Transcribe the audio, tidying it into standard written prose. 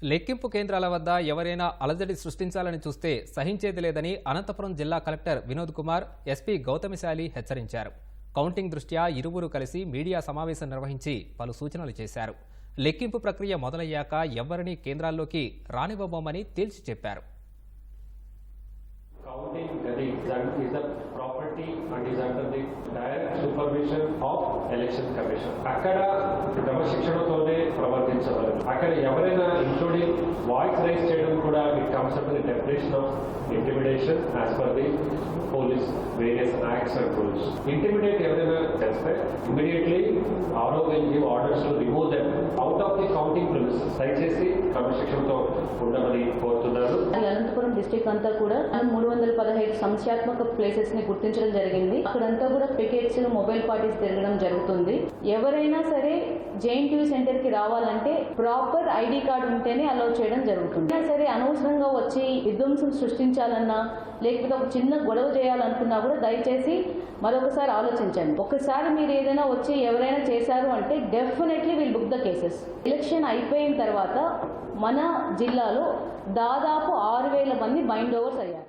లెక్కింపు కేంద్రాల వద్ద ఎవరైనా అలజడి సృష్టించాలని చూస్తే సహించేది లేదని అనంతపురం జిల్లా కలెక్టర్ వినోద్ కుమార్, ఎస్పీ గౌతమిశాలి హెచ్చరించారు. కౌంటింగ్ దృష్ట్యా ఇరువురు కలిసి మీడియా సమావేశం నిర్వహించి పలు సూచనలు చేశారు. లెక్కింపు ప్రక్రియ మొదలయ్యాక ఎవరిని కేంద్రాల్లోకి రానివ్వబోమని తేల్చి చెప్పారు. Counting is the property and is under the direct supervision of election commission. అక్కడ క్రమశిక్షణతోనే ప్రవర్తించగలరు. అక్కడ ఎవరైనా ఇంక్లూడింగ్ వాయిస్ రైజ్ చేయడం కూడా it comes under the definition of intimidation as per the police various acts and rules. Intimidate ఎవరైనా చేస్తే immediately RO will give orders to remove them out of the counting premises. దయచేసి క్రమశిక్షణతో ఉండమని కోరుతున్నారు. Anantapuram district అంతా కూడా 315 సంఖ్యాత్మక ప్లేసెస్ ని గుర్తించడం జరిగింది. అక్కడంతా కూడా పికెట్స్, మొబైల్ పార్టీస్ తిరగడం జరుగుతుంది. ఎవరైనా సరే జేఎన్టీయూ సెంటర్ కి రావాలంటే ప్రాపర్ ఐడి కార్డు ఉంటేనే అలౌ చేయడం జరుగుతుంది. సరే అనవసరంగా వచ్చి విధ్వంసం సృష్టించాలన్నా లేకపోతే ఒక చిన్న గొడవ చేయాలనుకున్నా కూడా దయచేసి మరొకసారి ఆలోచించండి. ఒకసారి మీరు ఏదైనా వచ్చి ఎవరైనా చేశారు అంటే definitely will book the cases. Election అయిపోయిన తర్వాత మన జిల్లాలో దాదాపు 6,000 మంది బైండ్ ఓవర్స్ అయ్యారు.